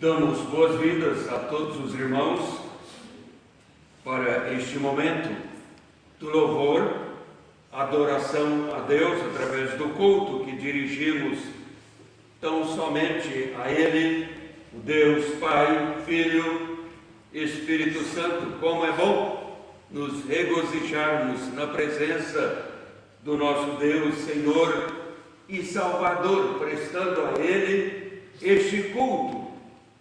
Damos boas-vindas a todos os irmãos para este momento do louvor, adoração a Deus através do culto que dirigimos tão somente a Ele, o Deus Pai, Filho, Espírito Santo. Como é bom nos regozijarmos na presença do nosso Deus, Senhor e Salvador, prestando a Ele este culto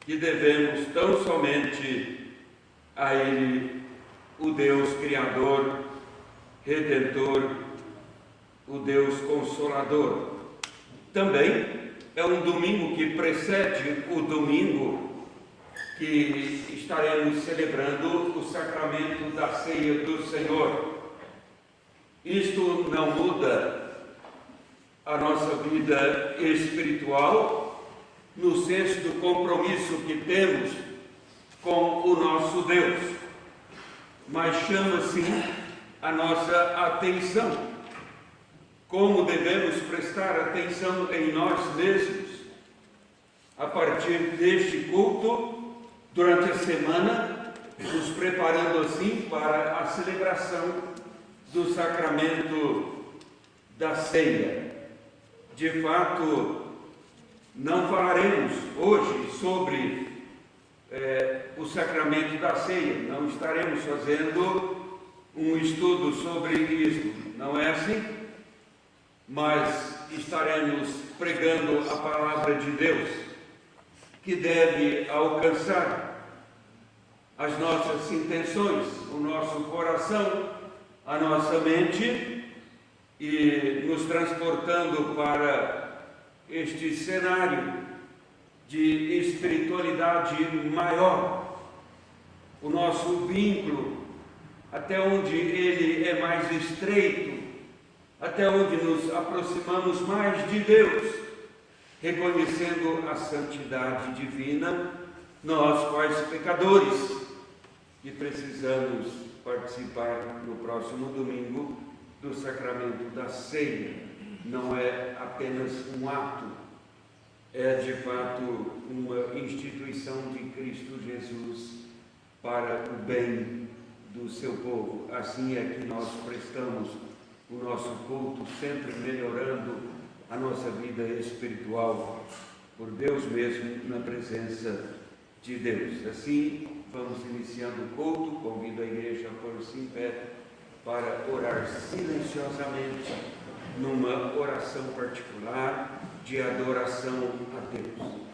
que devemos tão somente a Ele, o Deus Criador, Redentor, o Deus Consolador. Também é um domingo que precede o domingo que estaremos celebrando o sacramento da ceia do Senhor. Isto não muda a nossa vida espiritual, no senso do compromisso que temos com o nosso Deus, mas chama sim a nossa atenção. Como devemos prestar atenção em nós mesmos a partir deste culto, durante a semana, nos preparando assim para a celebração do sacramento da ceia. De fato, não falaremos hoje sobre o sacramento da ceia, não estaremos fazendo um estudo sobre isso, não é assim? Mas estaremos pregando a palavra de Deus, que deve alcançar as nossas intenções, o nosso coração, a nossa mente, e nos transportando para este cenário de espiritualidade maior, o nosso vínculo, até onde ele é mais estreito, até onde nos aproximamos mais de Deus, reconhecendo a santidade divina, nós, quais pecadores, que precisamos participar no próximo domingo do sacramento da ceia. Não é apenas um ato, é de fato uma instituição de Cristo Jesus para o bem do seu povo. Assim é que nós prestamos o nosso culto, sempre melhorando a nossa vida espiritual por Deus mesmo, na presença de Deus. Assim, vamos iniciando o culto. Convido a igreja a pôr-se em pé para orar silenciosamente numa oração particular de adoração a Deus.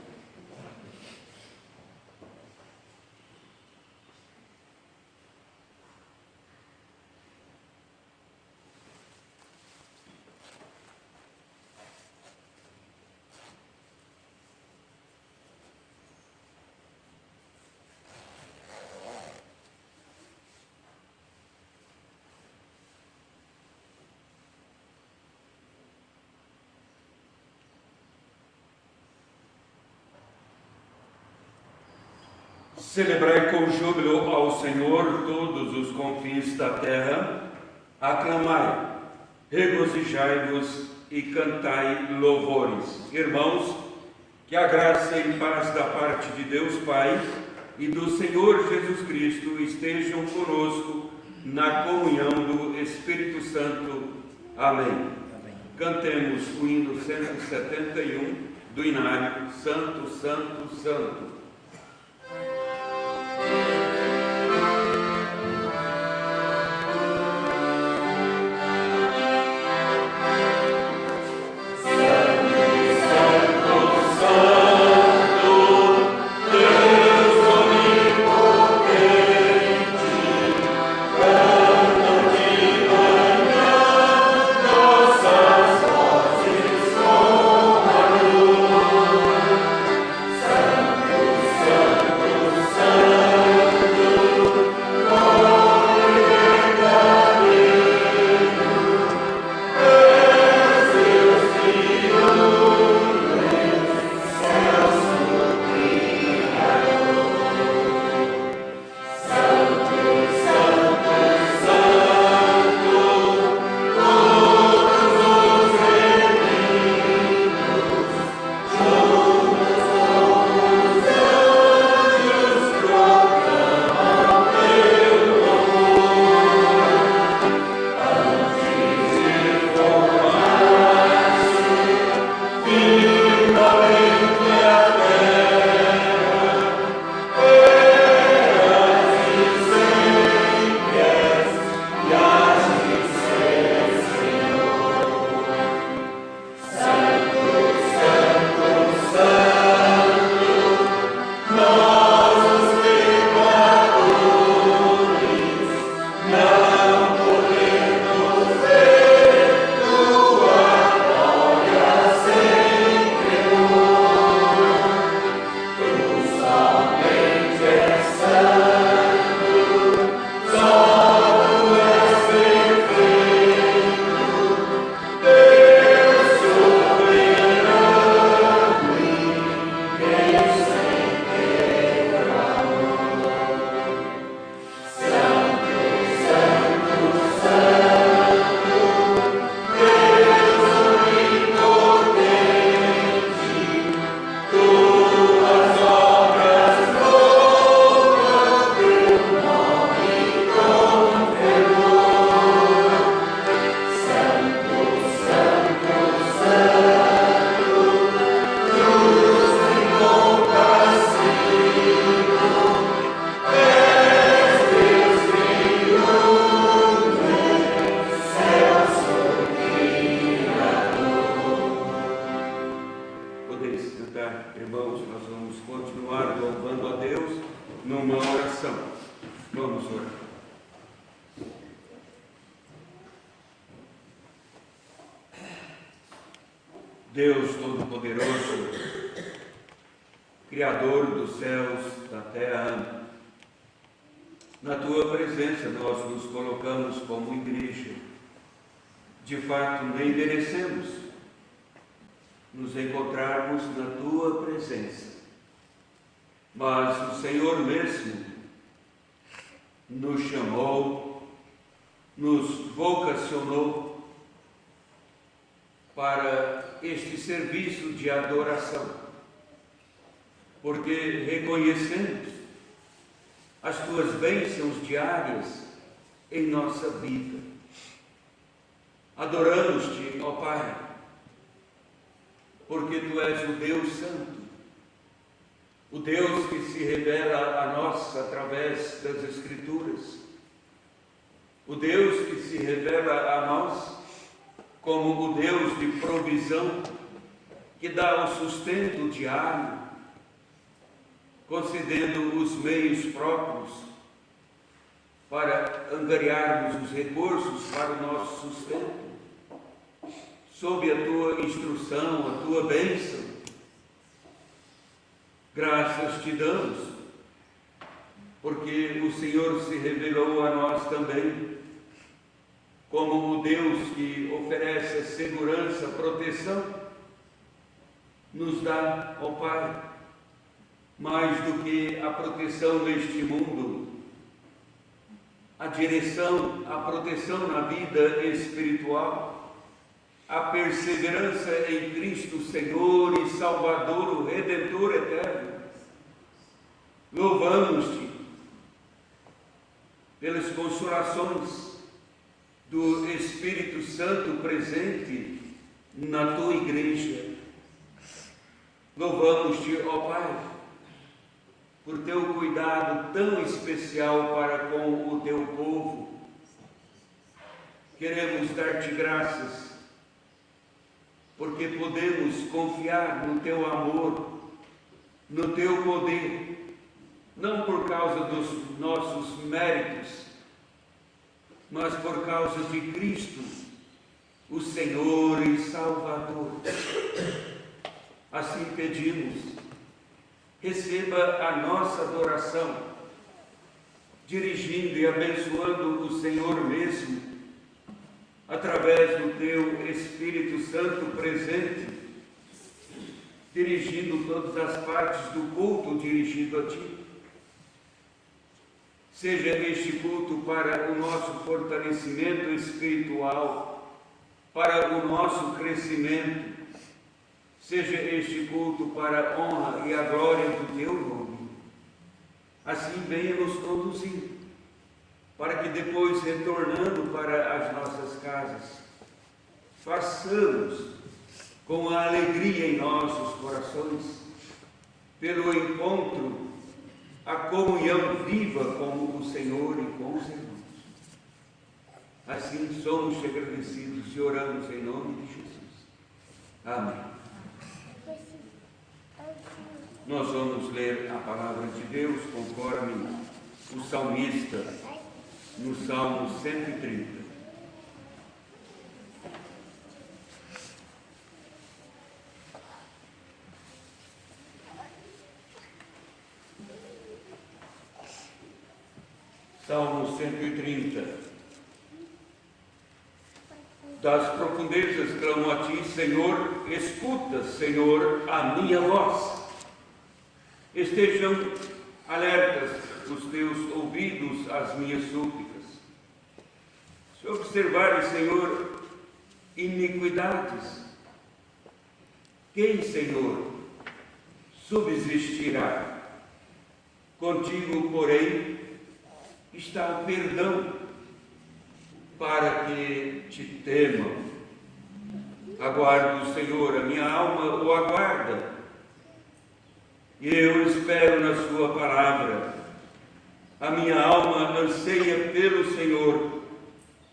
Celebrai com júbilo ao Senhor todos os confins da terra, aclamai, regozijai-vos e cantai louvores. Irmãos, que a graça e paz da parte de Deus Pai e do Senhor Jesus Cristo estejam conosco na comunhão do Espírito Santo. Amém. Amém. Cantemos o hino 171 do Inário, Santo, Santo, Santo. Santo podeis sentar, irmãos, nós vamos continuar louvando a Deus numa oração. Vamos orar. Deus Todo-Poderoso, Criador dos céus, da terra, na Tua presença nós nos colocamos como igreja. De fato, nem merecemos nos encontrarmos na Tua presença, mas o Senhor mesmo nos chamou, nos vocacionou para este serviço de adoração, porque reconhecemos as Tuas bênçãos diárias em nossa vida. Adoramos-Te, ó Pai, porque Tu és o Deus Santo, o Deus que se revela a nós através das Escrituras, o Deus que se revela a nós como o Deus de provisão, que dá o sustento diário, concedendo os meios próprios para angariarmos os recursos para o nosso sustento, sob a Tua instrução, a Tua bênção. Graças Te damos, porque o Senhor se revelou a nós também como o Deus que oferece segurança, proteção, nos dá, ó Pai, mais do que a proteção neste mundo, a direção, a proteção na vida espiritual, a perseverança em Cristo Senhor e Salvador, o Redentor eterno. Louvamos-Te pelas consolações do Espírito Santo presente na Tua igreja. Louvamos-Te, ó Pai, por Teu cuidado tão especial para com o Teu povo. Queremos dar-Te graças, porque podemos confiar no Teu amor, no Teu poder, não por causa dos nossos méritos, mas por causa de Cristo, o Senhor e Salvador. Assim pedimos, receba a nossa adoração, dirigindo e abençoando o Senhor mesmo, através do Teu Espírito Santo presente, dirigindo todas as partes do culto dirigido a Ti. Seja este culto para o nosso fortalecimento espiritual, para o nosso crescimento. Seja este culto para a honra e a glória do Teu nome. Assim venha nos conduzir, para que depois, retornando para as nossas casas, façamos com a alegria em nossos corações, pelo encontro, a comunhão viva com o Senhor e com os irmãos. Assim somos agradecidos e oramos em nome de Jesus. Amém. Nós vamos ler a palavra de Deus conforme o salmista, no Salmo 130. Salmo 130. Das profundezas clamo a Ti, Senhor, escuta, Senhor, a minha voz. Estejam alertas os Teus ouvidos às minhas súplicas. Se observares, Senhor, iniquidades, quem, Senhor, subsistirá? Contigo, porém, está o perdão, para que Te temam. Aguardo o Senhor, a minha alma o aguarda, e eu espero na Sua palavra. A minha alma anseia pelo Senhor,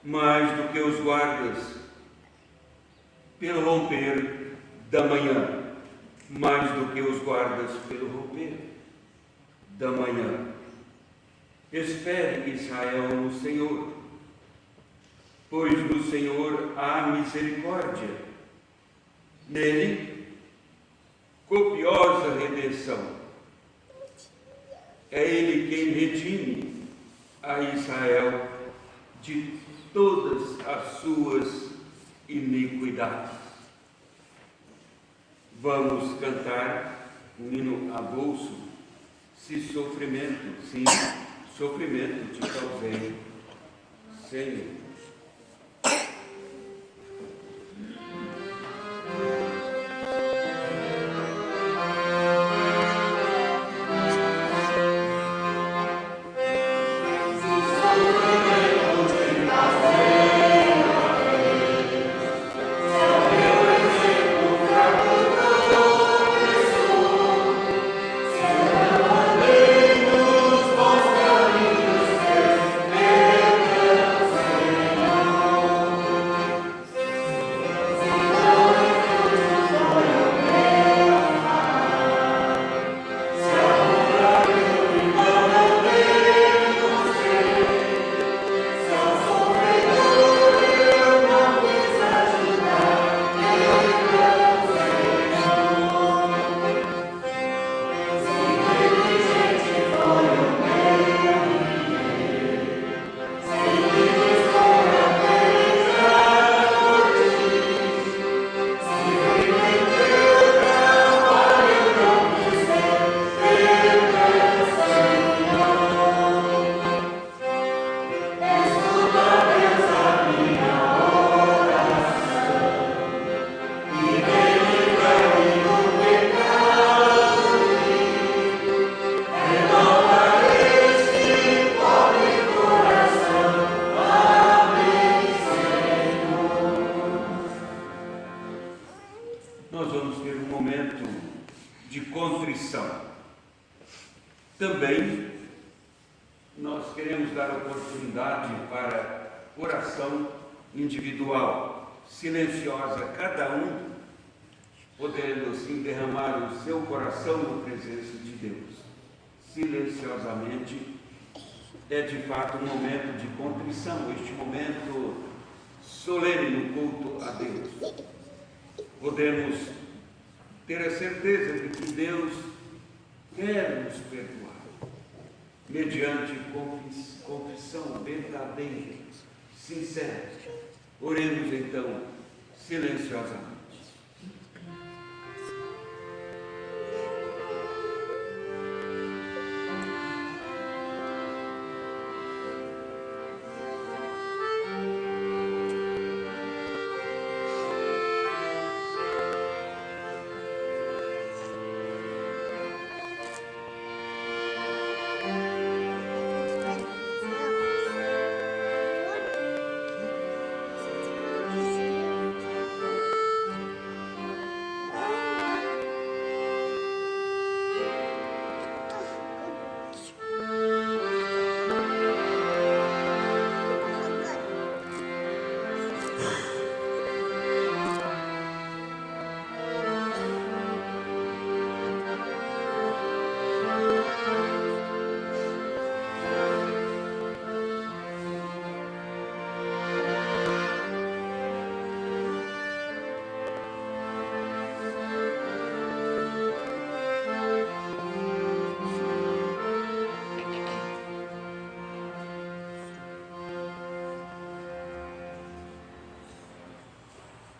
mais do que os guardas, pelo romper da manhã. mais do que os guardas pelo romper da manhã. Espere, Israel, no Senhor, pois no Senhor há misericórdia, nele copiosa redenção. É Ele quem redime a Israel de todas as suas iniquidades. Vamos cantar um hino a bolso, se sofrimento, sim, sofrimento te causei, Senhor. Nós vamos ter um momento de contrição. Também nós queremos dar oportunidade para oração individual, silenciosa, cada um podendo assim derramar o seu coração na presença de Deus. Silenciosamente é de fato um momento de contrição, este momento solene no culto a Deus. Podemos ter a certeza de que Deus quer nos perdoar, mediante confissão verdadeira, sincera. Oremos então silenciosamente.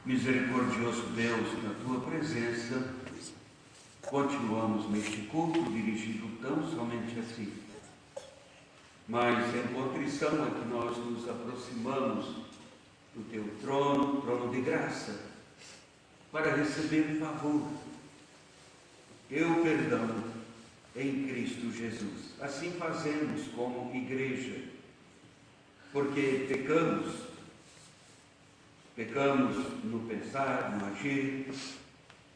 Misericordioso Deus, na tua presença, continuamos neste culto dirigido tão somente a ti. Mas em contrição é que nós nos aproximamos do teu trono, trono de graça, para receber favor, teu perdão em Cristo Jesus. Assim fazemos como igreja, porque pecamos no pensar, no agir,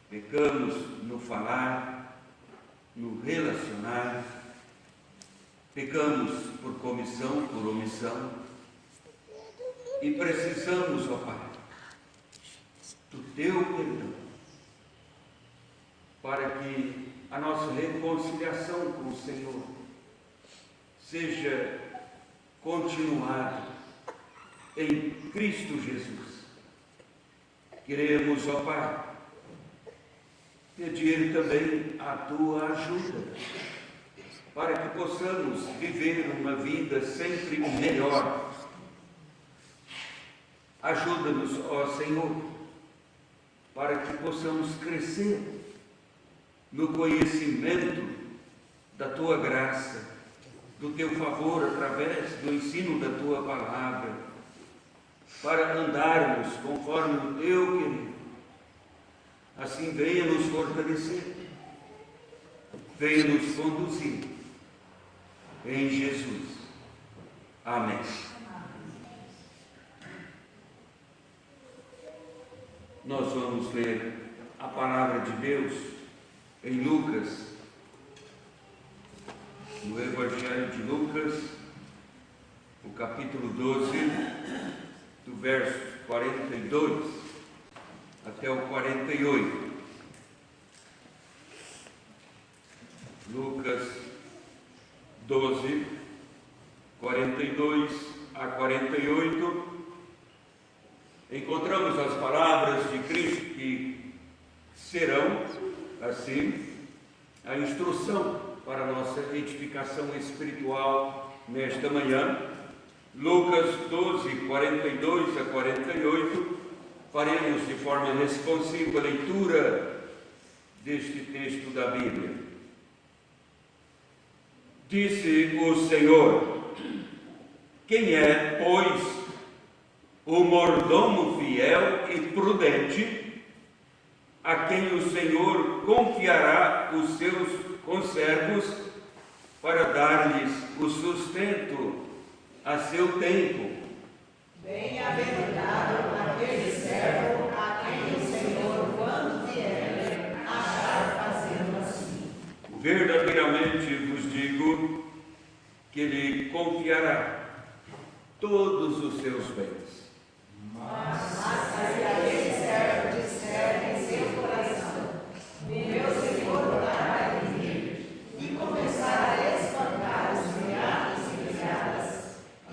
pecamos no falar, no relacionar, pecamos por comissão, por omissão, e precisamos, ó Pai, do teu perdão. para que a nossa reconciliação com o Senhor seja continuada em Cristo Jesus. Queremos, ó Pai, pedir também a tua ajuda para que possamos viver uma vida sempre melhor. Ajuda-nos, ó Senhor, para que possamos crescer no conhecimento da tua graça, do teu favor através do ensino da tua palavra, para andarmos conforme o teu querer. Assim venha nos fortalecer, venha nos conduzir, em Jesus. Amém. Nós vamos ler a palavra de Deus em Lucas, no Evangelho de Lucas, o capítulo 12, do verso 42 até o 48. Lucas 12, 42 a 48. Encontramos as palavras de Cristo que serão, assim, a instrução para a nossa edificação espiritual nesta manhã. Lucas 12, 42 a 48, faremos de forma responsiva a leitura deste texto da Bíblia. Disse o Senhor: quem é, pois, o mordomo fiel e prudente, a quem o Senhor confiará os seus conservos para dar-lhes o sustento a seu tempo? Bem-aventurado aquele servo a quem o Senhor, quando vier, achar fazendo assim. Verdadeiramente vos digo que ele confiará todos os seus bens. Mas se aquele servo disser em seu coração: meu Senhor vai vir, e começar a espancar os criados e criadas,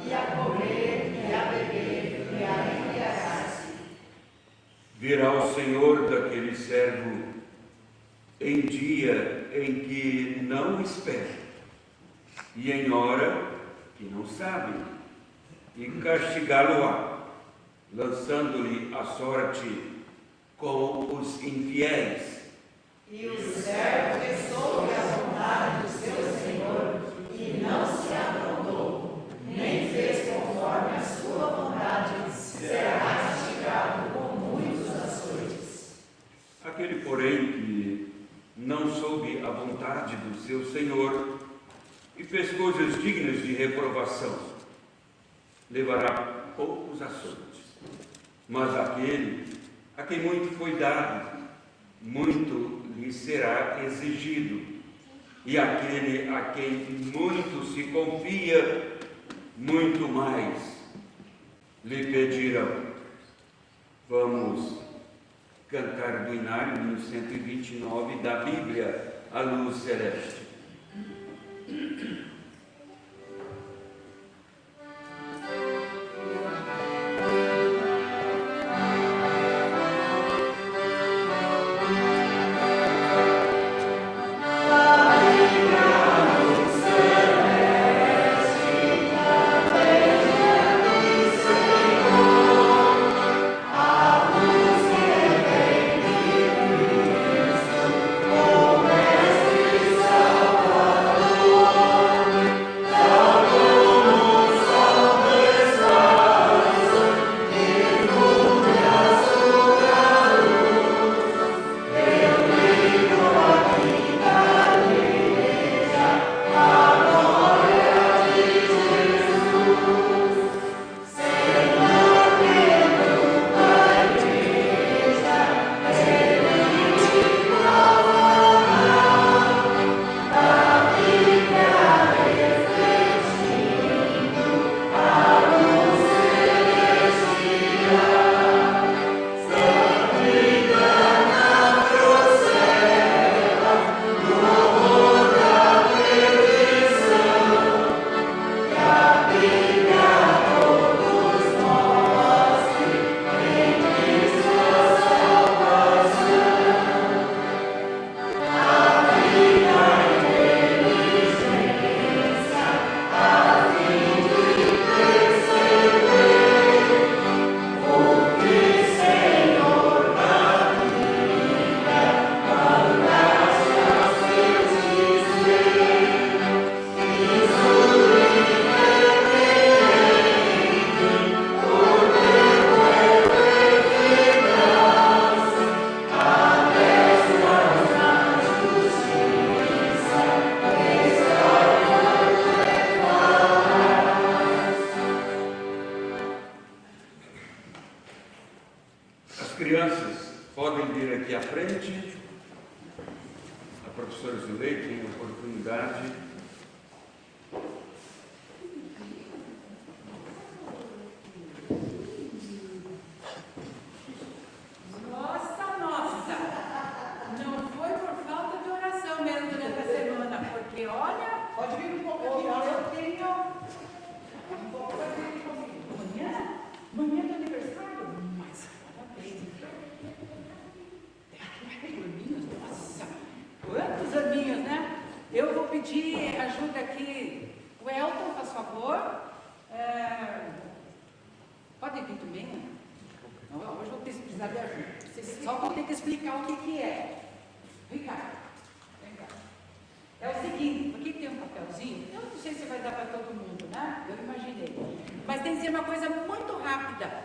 e a comer, e a beber, e a embriagar-se, Virá o Senhor daquele servo em dia em que não espera, e em hora que não sabe, e castigá-lo-á, lançando-lhe a sorte com os infiéis. e o servo que soube a vontade do seu Senhor, e não se aprontou, nem fez conforme a sua vontade, será castigado com muitos açoites. Aquele, porém, que não soube a vontade do seu Senhor e fez coisas dignas de reprovação, levará poucos açoites. Mas aquele a quem muito foi dado, muito lhe será exigido. E aquele a quem muito se confia, muito mais lhe pedirão. Vamos cantar do Inário, no 129 da Bíblia, a luz celeste. Oh, professor Zulei tem oportunidade. Nossa, não foi por falta de oração mesmo nessa semana, porque olha, Pode vir um pouco aqui. eu tenho um pouco de comigo. Manhã do aniversário, mas parabéns. 10 aninhos, nossa, quantos aninhos, né? Eu vou pedir ajuda aqui. O Elton, faz favor. Pode vir também, né? Não, hoje eu vou precisar de ajuda. Vocês só vão ter que explicar o que é. Ricardo, vem cá. É o seguinte, aqui tem um papelzinho, eu não sei se vai dar para todo mundo, né? Eu imaginei. Mas tem que ser uma coisa muito rápida.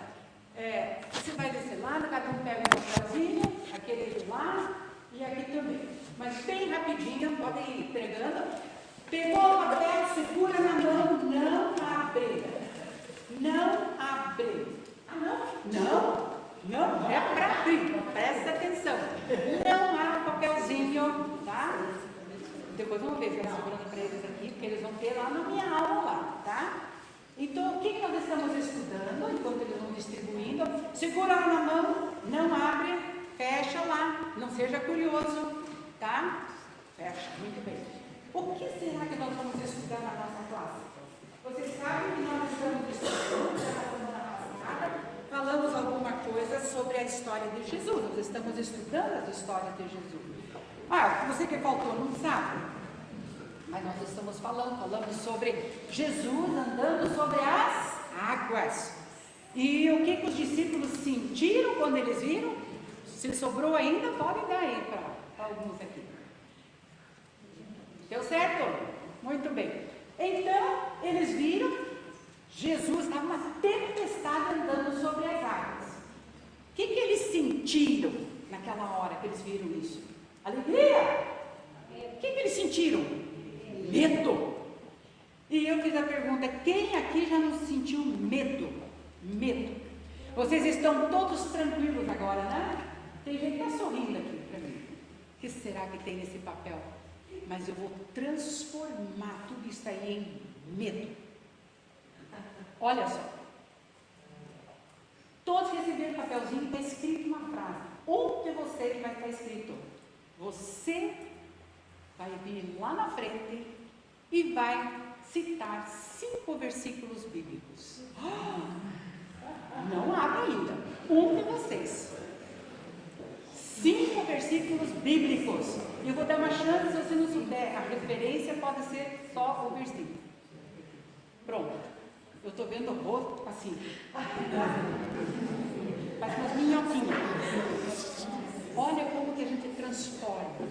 Você vai desse lado, cada um pega um papelzinho, aquele de lá e aqui também. Mas bem rapidinho, podem ir pregando. Pegou o papel, segura na mão, não abre. Não abre. Não, é para abrir, presta atenção. Não há papelzinho, tá? Depois vamos ver se eu estou segurando para eles aqui, porque eles vão ter lá na minha aula lá, tá? Então, o que nós estamos estudando, enquanto eles vão distribuindo? Segura lá na mão, não abre, fecha lá, não seja curioso, tá? Fecha, muito bem. O que será que nós vamos estudar na nossa classe? Vocês sabem que nós estamos estudando na semana passada. Falamos alguma coisa sobre a história de Jesus. Nós estamos estudando as histórias de Jesus. Você que faltou não sabe. Mas nós estamos falando sobre Jesus andando sobre as águas. E o que os discípulos sentiram quando eles viram? Se sobrou ainda, pode dar aí para alguns aqui. Deu certo? Muito bem. Então, eles viram Jesus estava uma tempestade andando sobre as águas. O que eles sentiram naquela hora que eles viram isso? Alegria? O que eles sentiram? Medo. E eu fiz a pergunta: quem aqui já não sentiu medo? Medo. Vocês estão todos tranquilos agora, né? Tem gente que está sorrindo aqui para mim. O que será que tem nesse papel? Mas eu vou transformar tudo isso aí em medo. Olha só, todos receberam um papelzinho e está escrito uma frase. Um de vocês vai estar escrito: você vai vir lá na frente e vai citar 5 versículos bíblicos. Não abre ainda. Um de vocês. 5 versículos bíblicos. Eu vou dar uma chance, se você não souber. A referência pode ser só o versículo. Pronto. Eu estou vendo o rosto assim. Parece umas minhoquinhas. Olha como que a gente transforma.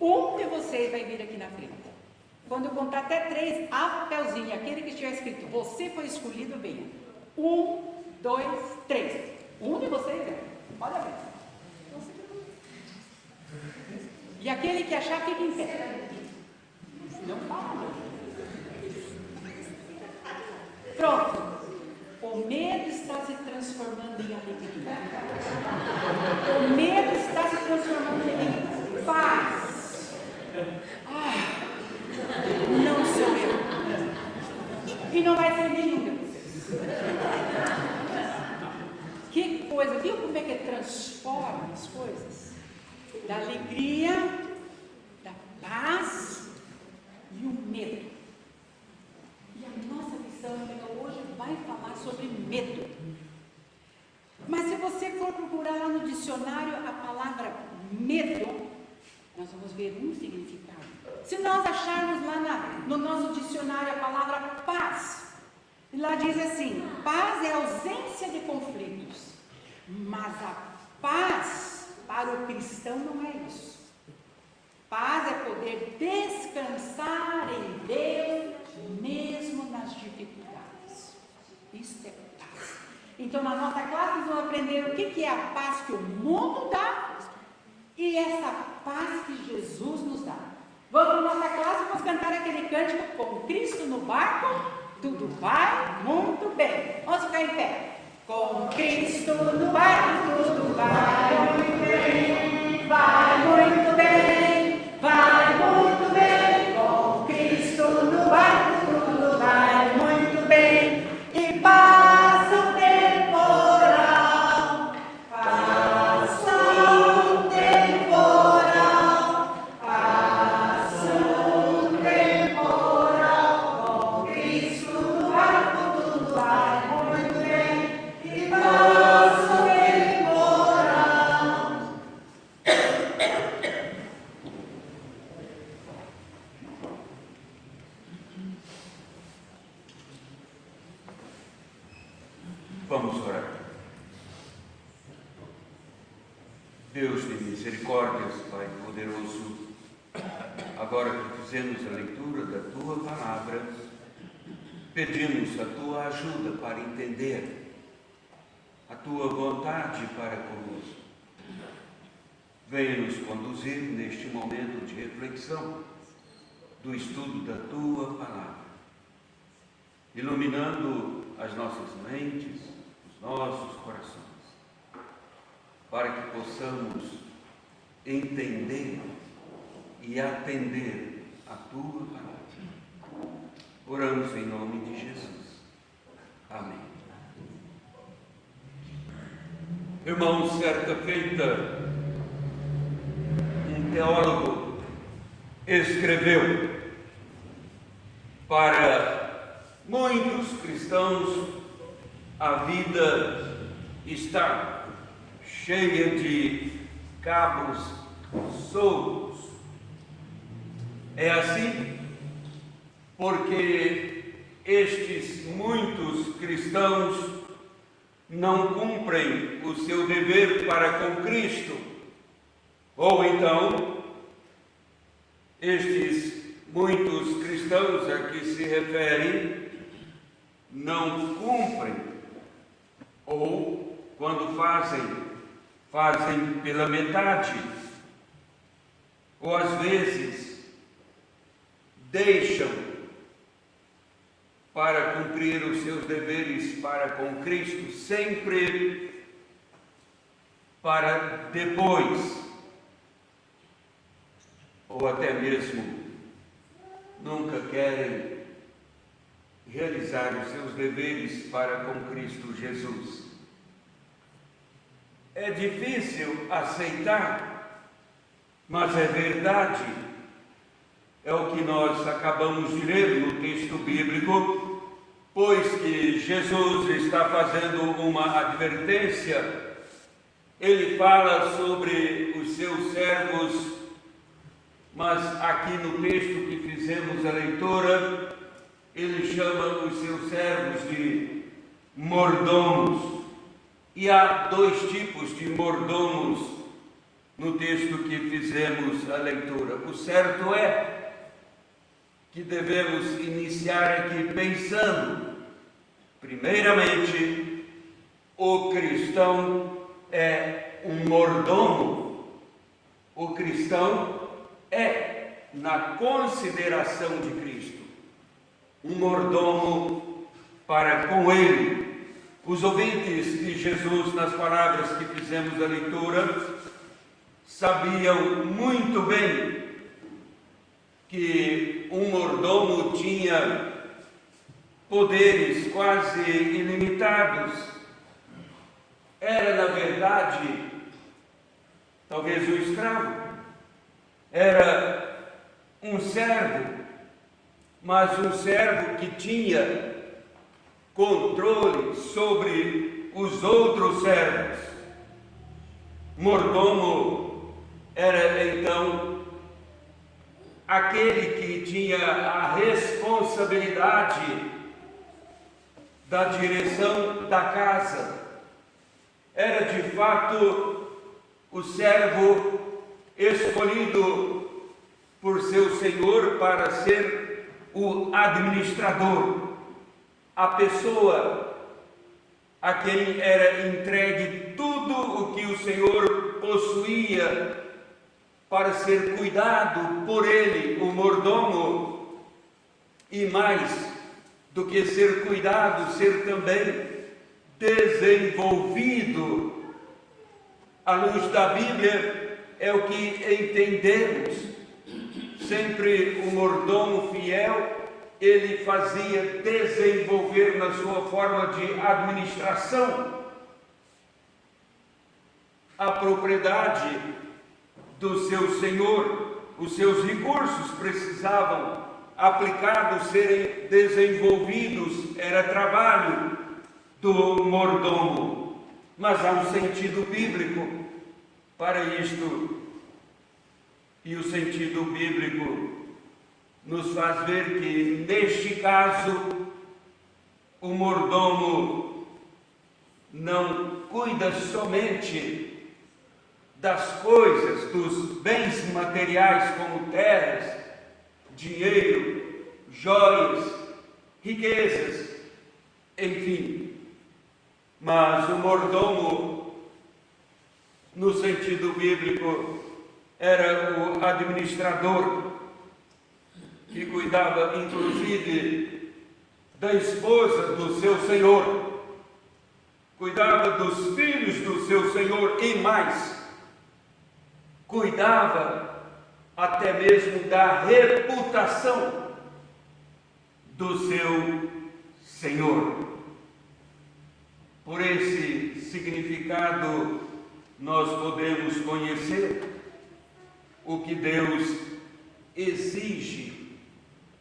Um de vocês vai vir aqui na frente. Quando eu contar até 3, a papelzinho, aquele que estiver escrito: você foi escolhido, venha. 1, 2, 3. Um de vocês vem. Olha bem. E aquele que achar, fica em pé. Não fala não. Pronto. O medo está se transformando em alegria. O medo está se transformando em paz. Não sou eu. E não vai ser nenhum de vocês. Que coisa. Viu como é que transforma as coisas? Da alegria, da paz e o medo. E a nossa lição hoje vai falar sobre medo. Mas se você for procurar lá no dicionário a palavra medo, nós vamos ver um significado. Se nós acharmos lá no nosso dicionário a palavra paz, lá diz assim: paz é ausência de conflitos. Mas a paz para o cristão não é isso. Paz é poder descansar em Deus mesmo nas dificuldades. Isso é paz. Então, na nossa classe, nós vamos aprender o que é a paz que o mundo dá e essa paz que Jesus nos dá. Vamos para a nossa classe, vamos cantar aquele cântico: com Cristo no barco, tudo vai muito bem. Vamos ficar em pé. Com Cristo no barco, tudo vai muito bem, vai muito bem. misericórdias, Pai poderoso, agora que fizemos a leitura da Tua Palavra, pedimos a Tua ajuda para entender a Tua vontade para conosco. Venha nos conduzir neste momento de reflexão do estudo da Tua Palavra, iluminando as nossas mentes, os nossos corações, para que possamos entender e atender a Tua Palavra. Oramos em nome de Jesus. Amém. Irmãos, certa feita, um teólogo escreveu: para muitos cristãos, a vida está cheia de cabos soltos. É assim porque estes muitos cristãos não cumprem o seu dever para com Cristo, ou então estes muitos cristãos a que se refere não cumprem, ou quando fazem pela metade, ou às vezes deixam para cumprir os seus deveres para com Cristo, sempre para depois, ou até mesmo nunca querem realizar os seus deveres para com Cristo Jesus. É difícil aceitar, mas é verdade. É o que nós acabamos de ler no texto bíblico, pois que Jesus está fazendo uma advertência. Ele fala sobre os seus servos, mas aqui no texto que fizemos a leitura, ele chama os seus servos de mordomos. E há dois tipos de mordomos no texto que fizemos a leitura. O certo é que devemos iniciar aqui pensando, primeiramente, o cristão é um mordomo. O cristão é, na consideração de Cristo, um mordomo para com Ele. Os ouvintes de Jesus, nas palavras que fizemos a leitura, sabiam muito bem que um mordomo tinha poderes quase ilimitados. Era, na verdade, talvez um escravo, era um servo, mas um servo que tinha controle sobre os outros servos. Mordomo era, então, aquele que tinha a responsabilidade da direção da casa. Era de fato o servo escolhido por seu senhor para ser o administrador, a pessoa a quem era entregue tudo o que o Senhor possuía para ser cuidado por ele, o mordomo, e mais do que ser cuidado, ser também desenvolvido. À luz da Bíblia é o que entendemos. Sempre o mordomo fiel, ele fazia desenvolver na sua forma de administração a propriedade do seu senhor. Os seus recursos precisavam aplicados, serem desenvolvidos, era trabalho do mordomo. Mas há um sentido bíblico para isto, e o sentido bíblico nos faz ver que, neste caso, o mordomo não cuida somente das coisas, dos bens materiais como terras, dinheiro, joias, riquezas, enfim. Mas o mordomo, no sentido bíblico, era o administrador, que cuidava inclusive da esposa do seu senhor, cuidava dos filhos do seu senhor e mais, cuidava até mesmo da reputação do seu senhor. Por esse significado, nós podemos conhecer o que Deus exige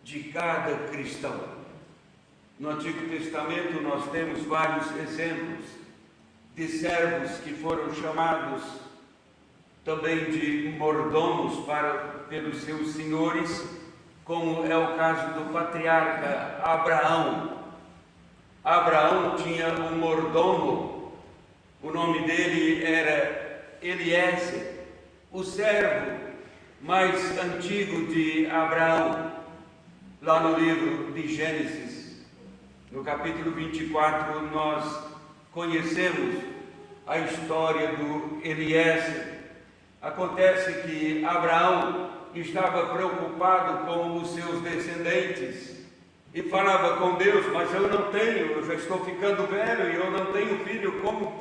de cada cristão. No Antigo Testamento nós temos vários exemplos de servos que foram chamados também de mordomos pelos seus senhores, como é o caso do patriarca Abraão. Abraão tinha um mordomo, o nome dele era Eliezer, o servo mais antigo de Abraão. Lá no livro de Gênesis, no capítulo 24, nós conhecemos a história do Eliezer. Acontece que Abraão estava preocupado com os seus descendentes e falava com Deus: mas eu não tenho, eu já estou ficando velho e eu não tenho filho, como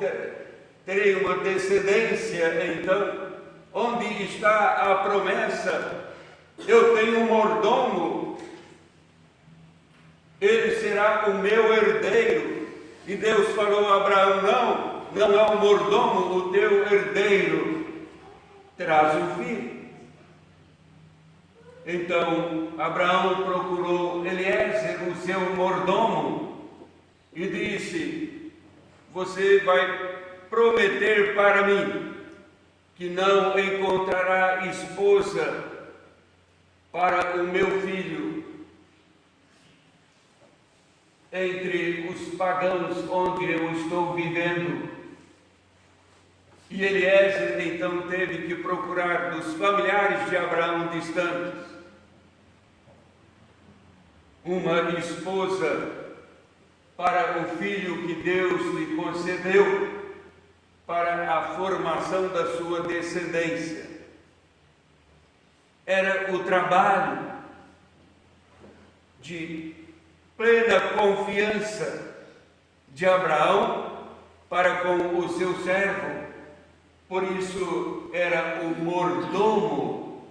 terei uma descendência então? Onde está a promessa? Eu tenho um mordomo, ele será o meu herdeiro. E Deus falou a Abraão: não é o mordomo o teu herdeiro, terás um filho. Então Abraão procurou Eliezer, o seu mordomo, e disse: você vai prometer para mim que não encontrará esposa para o meu filho entre os pagãos onde eu estou vivendo. E Eliezer então teve que procurar dos familiares de Abraão distantes uma esposa para o filho que Deus lhe concedeu para a formação da sua descendência. Era o trabalho de plena confiança de Abraão para com o seu servo. Por isso era o mordomo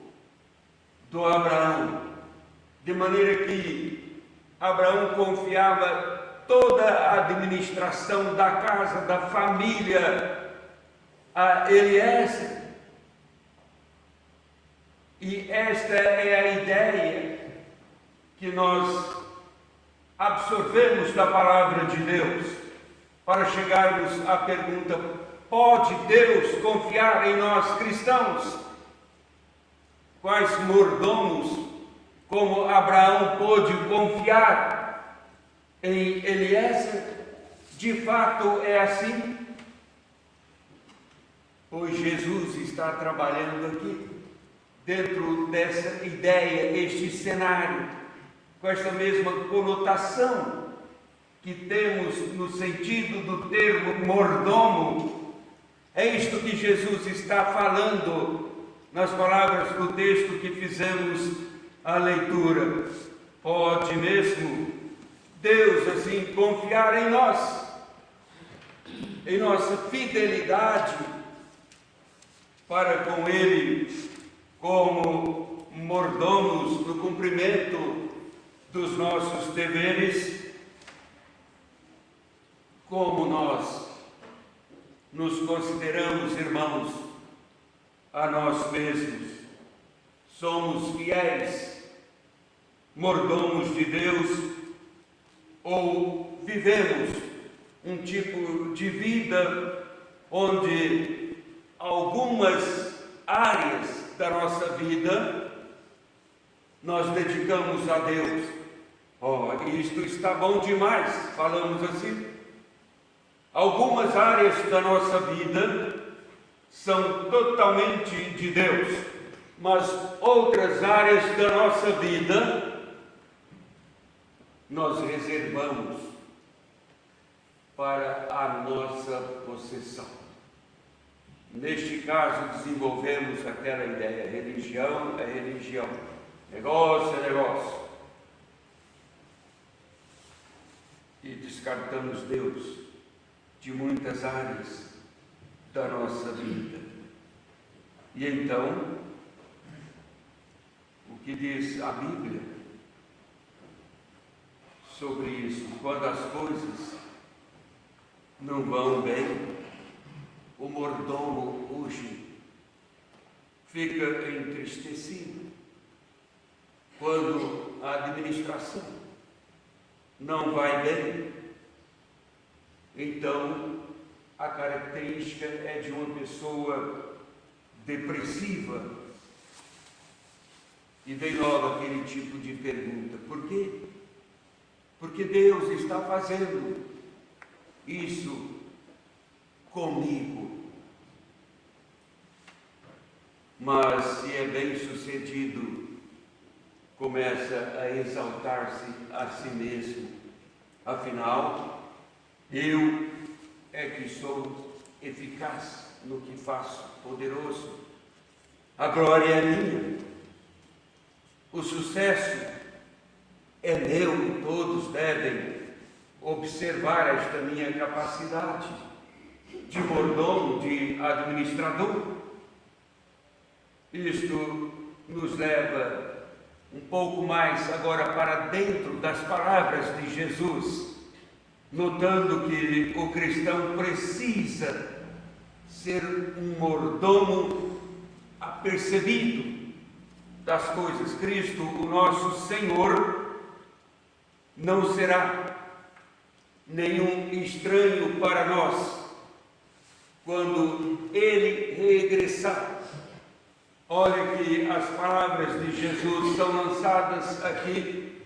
do Abraão, de maneira que Abraão confiava toda a administração da casa, da família a Eliezer. E esta é a ideia que nós absorvemos da palavra de Deus para chegarmos à pergunta: pode Deus confiar em nós cristãos? Quais mordomos, como Abraão pôde confiar em Eliezer? De fato é assim? Pois Jesus está trabalhando aqui, dentro dessa ideia, este cenário, com essa mesma conotação que temos no sentido do termo mordomo. É isto que Jesus está falando nas palavras do texto que fizemos a leitura. Pode mesmo Deus assim confiar em nós, em nossa fidelidade para com Ele, como mordomos no cumprimento dos nossos deveres? Como nós nos consideramos irmãos a nós mesmos? Somos fiéis, mordomos de Deus, ou vivemos um tipo de vida onde algumas áreas da nossa vida nós dedicamos a Deus? Isto está bom demais, falamos assim. Algumas áreas da nossa vida são totalmente de Deus, mas outras áreas da nossa vida nós reservamos para a nossa possessão. Neste caso, desenvolvemos aquela ideia: religião é religião, negócio é negócio. E descartamos Deus de muitas áreas da nossa vida. E então, o que diz a Bíblia sobre isso? Quando as coisas não vão bem, o mordomo hoje fica entristecido. Quando a administração não vai bem, então a característica é de uma pessoa depressiva. E vem logo aquele tipo de pergunta: por quê? Porque Deus está fazendo isso comigo. Mas se é bem sucedido, começa a exaltar-se a si mesmo. Afinal, eu é que sou eficaz no que faço, poderoso. A glória é minha. O sucesso é meu e todos devem observar esta minha capacidade de mordomo, de administrador. Isto nos leva um pouco mais agora para dentro das palavras de Jesus, notando que o cristão precisa ser um mordomo apercebido das coisas. Cristo, o nosso Senhor, não será nenhum estranho para nós quando Ele regressar. Olha que as palavras de Jesus são lançadas aqui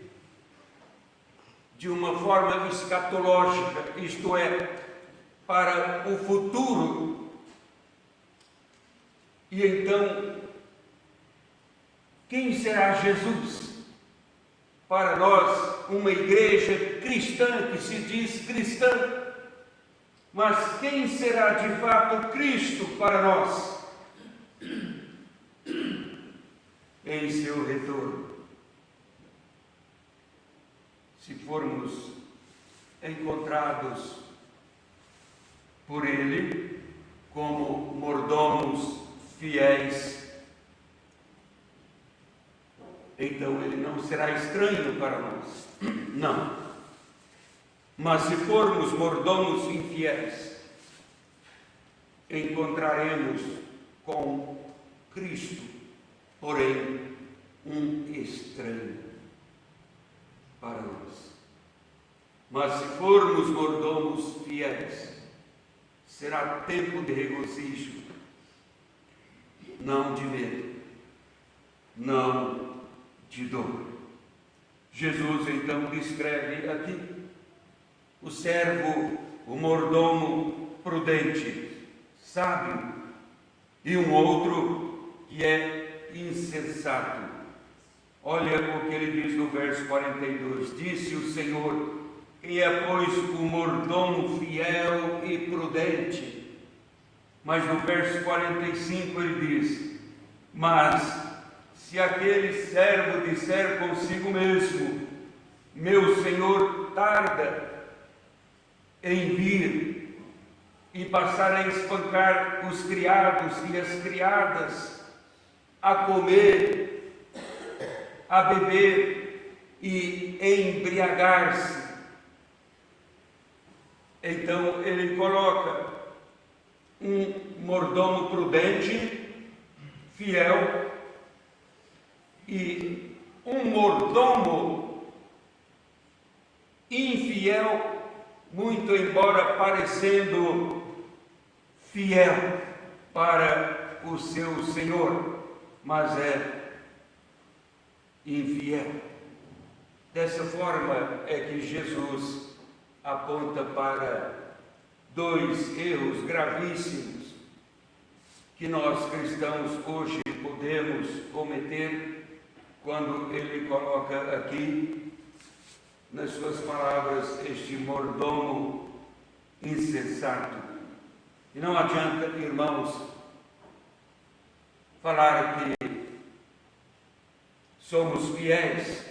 de uma forma escatológica, isto é, para o futuro. E então, quem será Jesus? Para nós, uma igreja cristã que se diz cristã, mas quem será de fato Cristo para nós? Em seu retorno, se formos encontrados por Ele como mordomos fiéis, então Ele não será estranho para nós. Não. Mas se formos mordomos infiéis, encontraremos com Cristo, porém um estranho para nós. Mas se formos mordomos fiéis, será tempo de regozijo, não de medo, não de dor. Jesus então descreve aqui o servo, o mordomo prudente, sábio, e um outro que é insensato. Olha o que ele diz no verso 42. Disse o Senhor: quem é, pois, o mordomo fiel e prudente? Mas no verso 45 ele diz: mas se aquele servo disser consigo mesmo: meu Senhor tarda em vir, e passar a espancar os criados e as criadas, a comer, a beber e embriagar-se. Então ele coloca um mordomo prudente, fiel, e um mordomo infiel, muito embora parecendo fiel para o seu Senhor, mas é infiel. Dessa forma é que Jesus aponta para dois erros gravíssimos que nós cristãos hoje podemos cometer quando ele coloca aqui, nas suas palavras, este mordomo insensato. E não adianta, irmãos, falar que somos fiéis,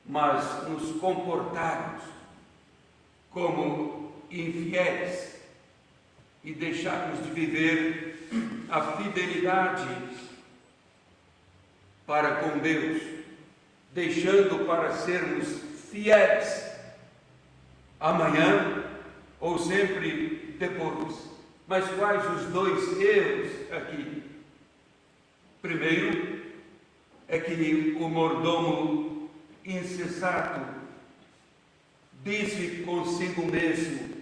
mas nos comportarmos como infiéis e deixarmos de viver a fidelidade para com Deus, deixando para sermos fiéis amanhã ou sempre depois. Mas quais os dois erros aqui? Primeiro, é que o mordomo insensato disse consigo mesmo,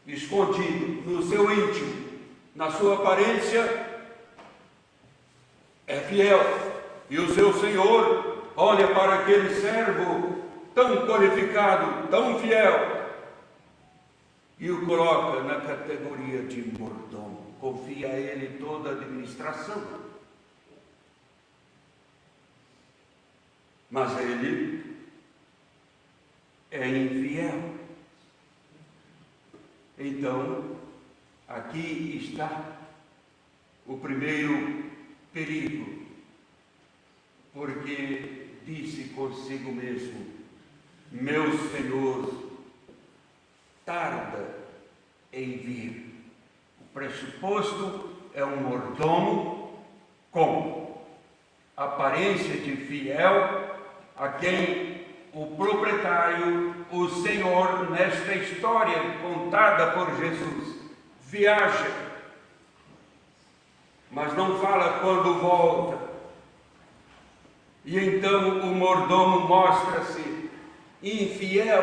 escondido no seu íntimo, na sua aparência, é fiel, e o seu Senhor olha para aquele servo tão qualificado, tão fiel, e o coloca na categoria de mordomo, confia a ele toda a administração. Mas ele é infiel. Então, aqui está o primeiro perigo, porque disse consigo mesmo, meu Senhor tarda em vir. O pressuposto é um mordomo com aparência de fiel, a quem o proprietário, o Senhor, nesta história contada por Jesus, viaja, mas não fala quando volta. E então o mordomo mostra-se infiel,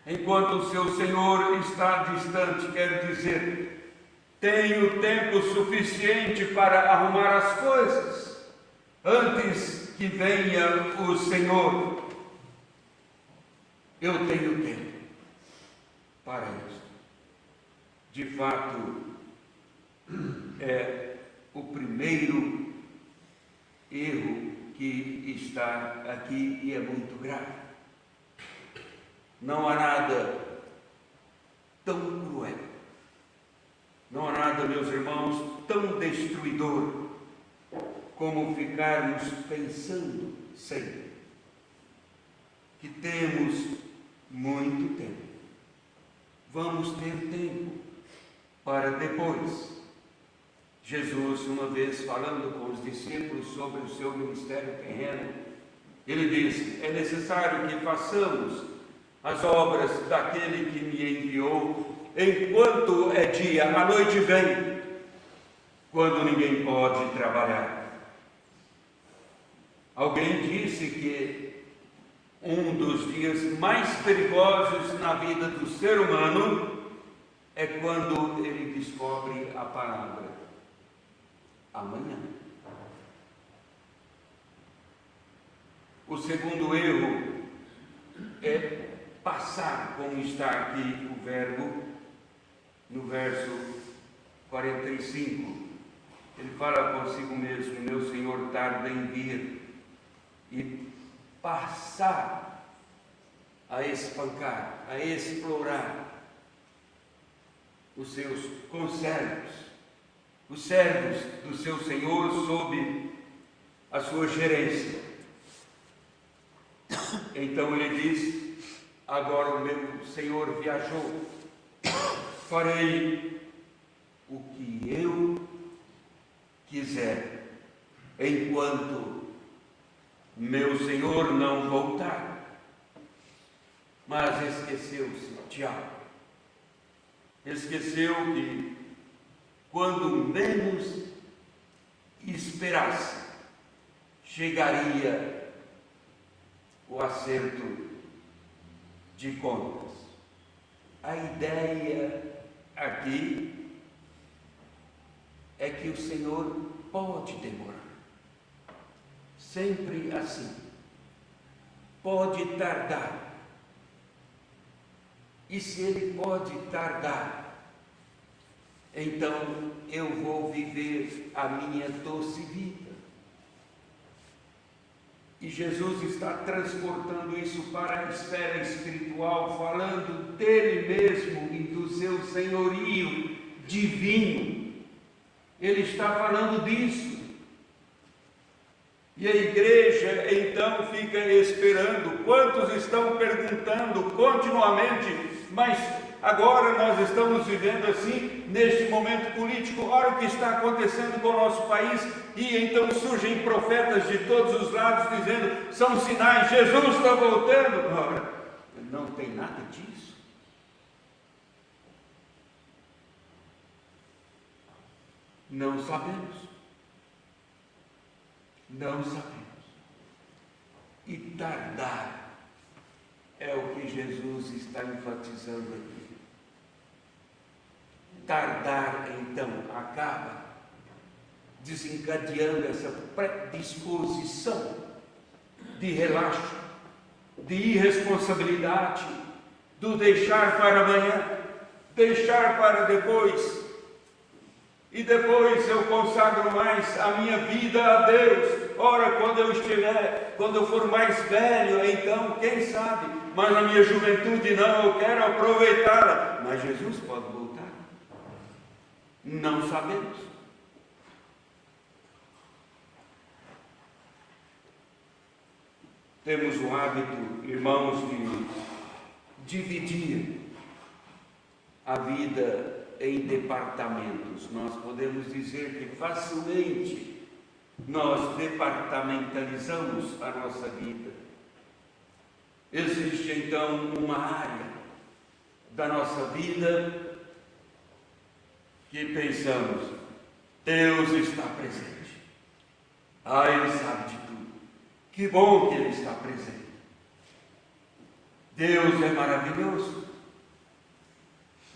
enquanto o seu Senhor está distante, quer dizer, tenho tempo suficiente para arrumar as coisas, antes que venha o Senhor. Eu tenho tempo para isso. De fato, é o primeiro erro que está aqui e é muito grave. Não há nada tão cruel, não há nada, meus irmãos, tão destruidor como ficarmos pensando sempre que temos muito tempo. Vamos ter tempo para depois. Jesus, uma vez falando com os discípulos sobre o seu ministério terreno, ele disse, é necessário que façamos as obras daquele que me enviou enquanto é dia, a noite vem, quando ninguém pode trabalhar. Alguém disse que um dos dias mais perigosos na vida do ser humano é quando ele descobre a palavra amanhã. O segundo erro é passar, como está aqui o verbo no verso 45. Ele fala consigo mesmo, meu Senhor tarda em vir, e passar a espancar, a explorar os seus conservos, os servos do seu Senhor sob a sua gerência. Então ele diz, agora o meu Senhor viajou, farei o que eu quiser, enquanto meu Senhor não voltar. Mas esqueceu-se de algo. Esqueceu que quando menos esperasse, chegaria o acerto de contas. A ideia aqui é que o Senhor pode demorar. Sempre assim. Pode tardar. E se Ele pode tardar, então eu vou viver a minha doce vida. E Jesus está transportando isso para a esfera espiritual, falando dele mesmo e do seu senhorio divino. Ele está falando disso. E a igreja então fica esperando. Quantos estão perguntando continuamente, mas agora nós estamos vivendo assim, neste momento político, olha o que está acontecendo com o nosso país, e então surgem profetas de todos os lados dizendo, são sinais, Jesus está voltando. Ora, não tem nada disso. Não sabemos. Não sabemos. E tardar é o que Jesus está enfatizando aqui. Tardar, então, acaba desencadeando essa predisposição de relaxo, de irresponsabilidade, do deixar para amanhã, deixar para depois. E depois eu consagro mais a minha vida a Deus. Ora, quando eu for mais velho, então, quem sabe? Mas na minha juventude não, eu quero aproveitá-la. Mas Jesus pode voltar? Não sabemos. Temos o hábito, irmãos, de dividir a vida em departamentos. Nós podemos dizer que facilmente nós departamentalizamos a nossa vida. Existe então uma área da nossa vida que pensamos, Deus está presente. Ele sabe de tudo. Que bom que Ele está presente. Deus é maravilhoso.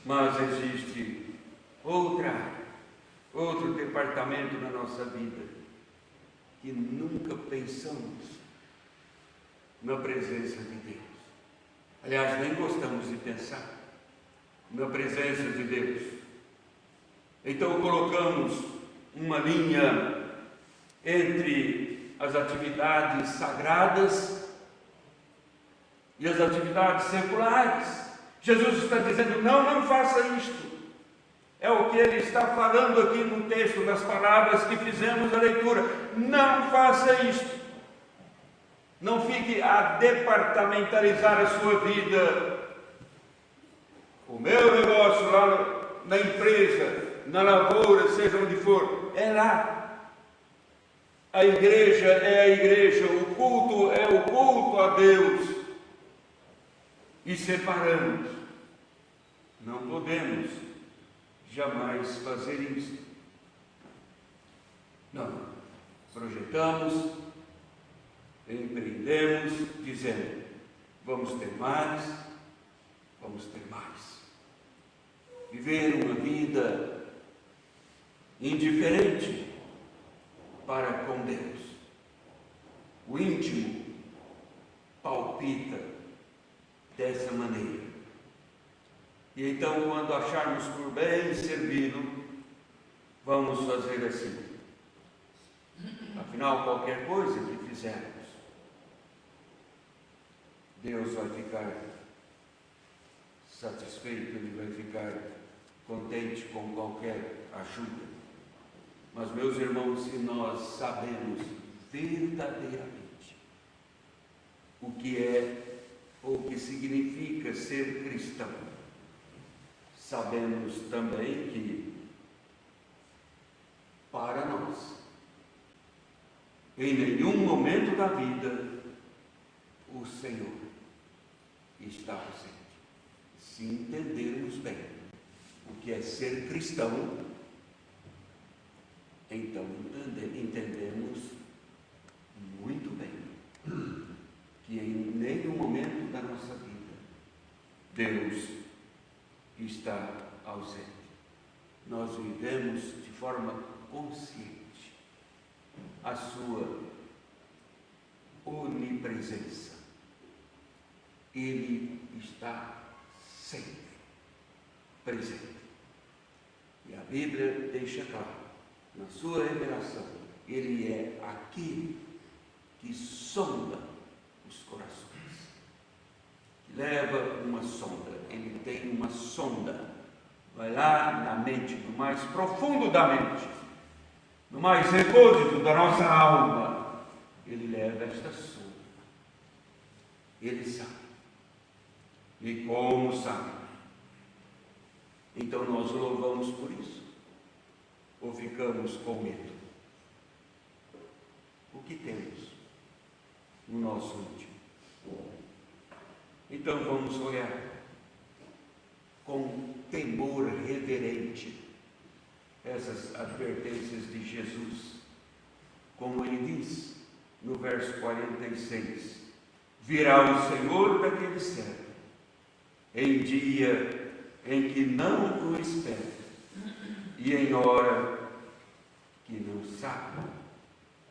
Mas existe outra área, outro departamento na nossa vida que nunca pensamos na presença de Deus. Aliás, nem gostamos de pensar na presença de Deus. Então colocamos uma linha entre as atividades sagradas e as atividades seculares. Jesus está dizendo, não faça isto. É o que ele está falando aqui no texto, nas palavras que fizemos a leitura. Não faça isto. Não fique a departamentalizar a sua vida. O meu negócio lá na empresa, na lavoura, seja onde for, é lá. A igreja é a igreja, o culto é o culto a Deus. E separamos. Não podemos jamais fazer isso. Não. Projetamos, empreendemos, dizendo, vamos ter mais, vamos ter mais. Viver uma vida indiferente para com Deus. O íntimo palpita dessa maneira. E então, quando acharmos por bem servi-lo, vamos fazer assim. Afinal, qualquer coisa que fizermos, Deus vai ficar satisfeito, Ele vai ficar contente com qualquer ajuda. Mas, meus irmãos, se nós sabemos verdadeiramente o que é ou o que significa ser cristão, sabemos também que, para nós, em nenhum momento da vida, o Senhor está ausente. Se entendermos bem o que é ser cristão, então entendemos muito bem que em nenhum momento da nossa vida Deus está ausente. Nós vivemos de forma consciente a sua onipresença. Ele está sempre presente. E a Bíblia deixa claro, na sua revelação, Ele é aquele que sonda os corações, que leva uma sonda. Ele tem uma sonda, vai lá na mente, no mais profundo da mente, no mais recôndito da nossa alma. Ele leva esta sonda. Ele sabe. E como sabe? Então nós louvamos por isso? Ou ficamos com medo? O que temos no nosso íntimo? Então vamos olhar com temor reverente essas advertências de Jesus, como ele diz no verso 46: virá o Senhor daquele século, em dia em que não o espera, e em hora que não sabe,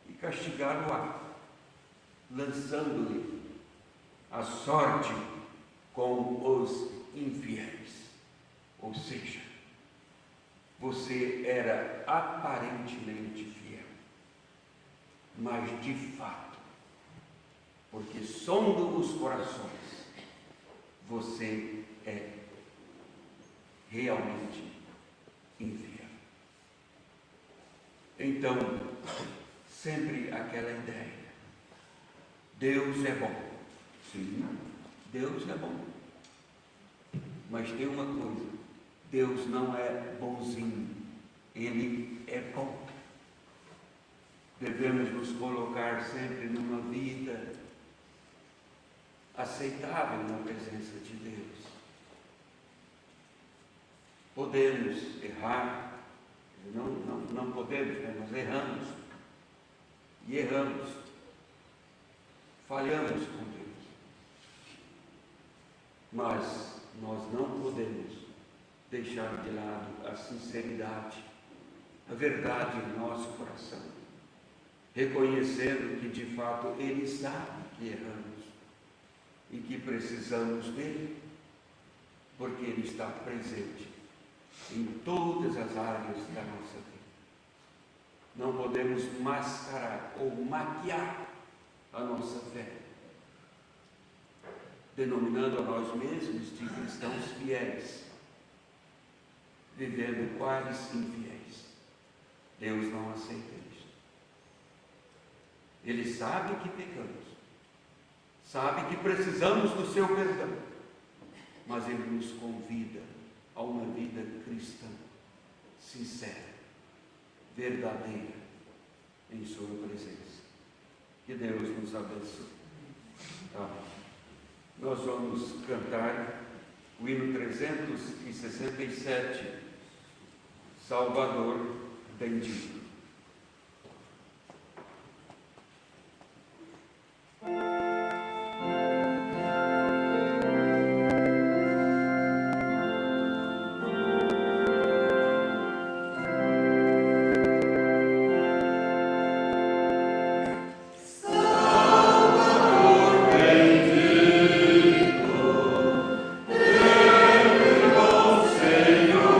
e castigá-lo-á, lançando-lhe a sorte com os infiéis. Ou seja, você era aparentemente fiel, mas de fato, porque sonda os corações, você é realmente infiel. Então, sempre aquela ideia: Deus é bom. Sim, Deus é bom. Mas tem uma coisa: Deus não é bonzinho, Ele é bom. Devemos nos colocar sempre numa vida aceitável na presença de Deus. Podemos errar, não podemos, né? Nós erramos, e erramos, falhamos com Deus, mas nós não podemos deixar de lado a sinceridade, a verdade em nosso coração, reconhecendo que de fato Ele sabe que erramos e que precisamos dele, porque Ele está presente em todas as áreas da nossa vida. Não podemos mascarar ou maquiar a nossa fé, denominando a nós mesmos de cristãos fiéis, vivendo quais infiéis. Deus não aceita isso. Ele sabe que pecamos, sabe que precisamos do seu perdão, mas Ele nos convida a uma vida cristã, sincera, verdadeira, em sua presença. Que Deus nos abençoe. Nós vamos cantar o hino 367, Salvador bendito. Senhor,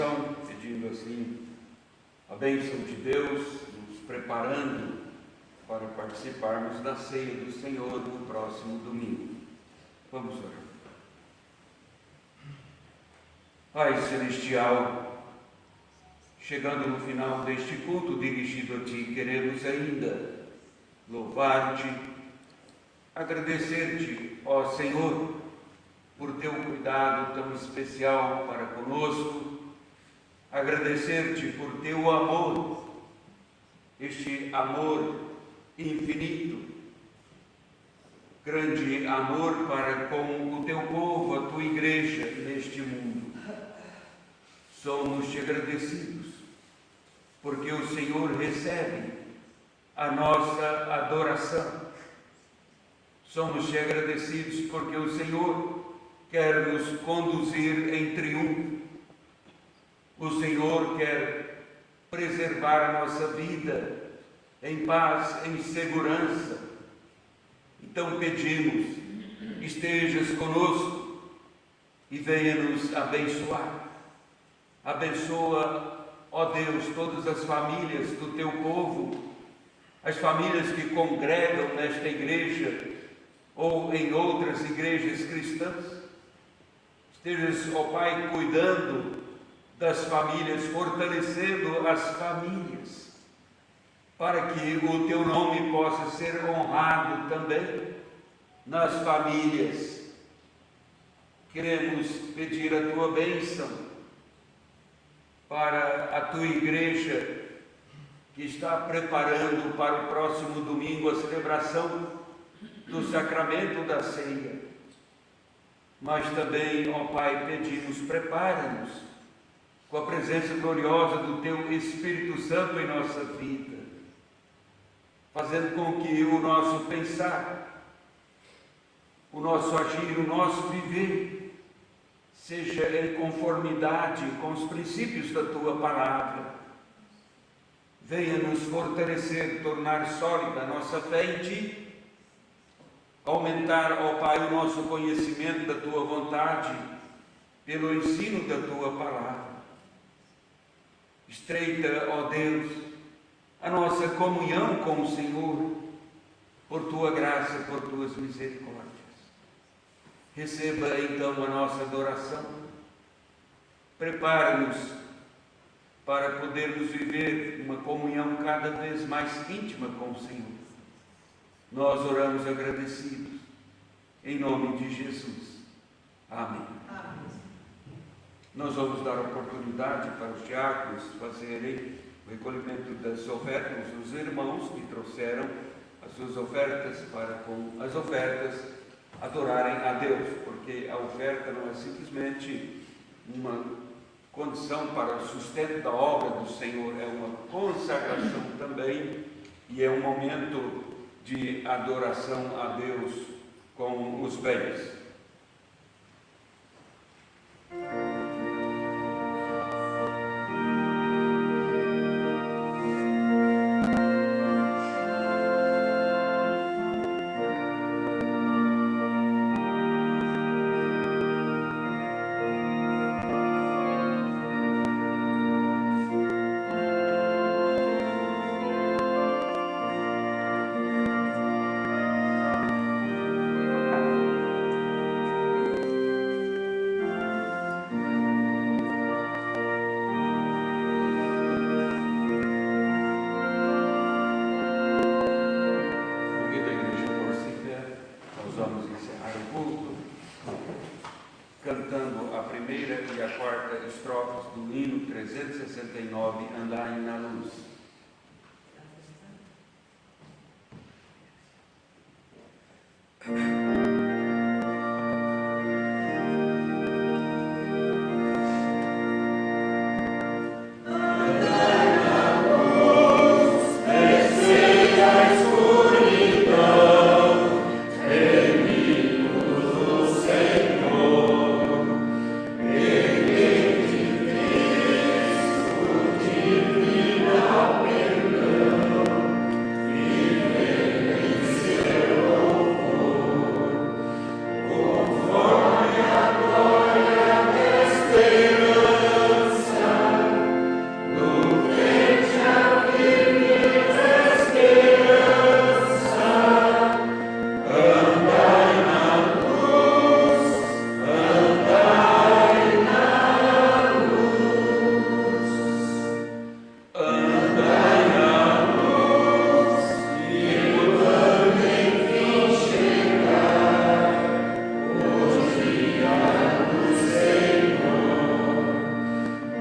oração, pedindo assim a bênção de Deus, nos preparando para participarmos da ceia do Senhor no próximo domingo. Vamos orar. Pai Celestial, chegando no final deste culto dirigido a Ti, queremos ainda louvar-Te, agradecer-Te, ó Senhor, por Teu cuidado tão especial para conosco, agradecer-Te por Teu amor, este amor infinito, grande amor para com o Teu povo, a Tua igreja neste mundo. Somos-te agradecidos, porque o Senhor recebe a nossa adoração. Somos-te agradecidos porque o Senhor quer nos conduzir em triunfo. O Senhor quer preservar a nossa vida em paz, em segurança. Então pedimos, estejas conosco e venha-nos abençoar. Abençoa, ó Deus, todas as famílias do Teu povo, as famílias que congregam nesta igreja ou em outras igrejas cristãs. Estejas, ó Pai, cuidando das famílias, fortalecendo as famílias, para que o Teu nome possa ser honrado também nas famílias. Queremos pedir a Tua bênção para a Tua igreja, que está preparando para o próximo domingo a celebração do sacramento da ceia. Mas também, ó Pai, pedimos, prepara-nos com a presença gloriosa do Teu Espírito Santo em nossa vida, fazendo com que o nosso pensar, o nosso agir, o nosso viver seja em conformidade com os princípios da Tua palavra. Venha nos fortalecer, tornar sólida a nossa fé em Ti, aumentar, ó Pai, o nosso conhecimento da Tua vontade, pelo ensino da Tua palavra. Estreita, ó Deus, a nossa comunhão com o Senhor, por Tua graça, por Tuas misericórdias. Receba então a nossa adoração. Prepara-nos para podermos viver uma comunhão cada vez mais íntima com o Senhor. Nós oramos agradecidos, em nome de Jesus. Amém. Amém. Nós vamos dar oportunidade para os diáconos fazerem o recolhimento das ofertas, os irmãos que trouxeram as suas ofertas para com as ofertas adorarem a Deus, porque a oferta não é simplesmente uma condição para o sustento da obra do Senhor, é uma consagração também e é um momento de adoração a Deus com os bens. Cantando a primeira e a quarta estrofes do hino 369, Andai na Luz. Divina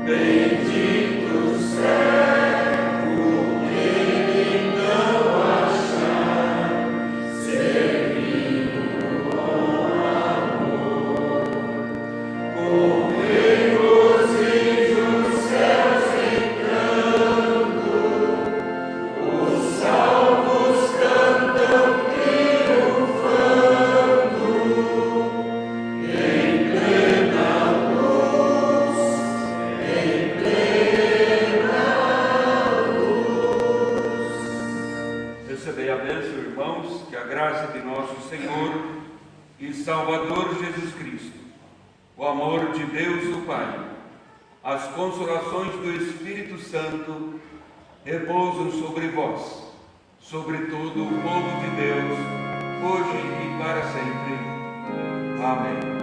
Bendito servo que ele não achar, servindo com amor. Com regozijo os céus entrando, os salvos cantam triunfando, em plena luz, em plena luz. Recebei a bênção, irmãos, que a graça de nosso Senhor e Salvador Jesus Cristo, o amor de Deus o Pai, as consolações do Espírito Santo repousam sobre vós, sobre todo o povo de Deus, hoje e para sempre. Amém.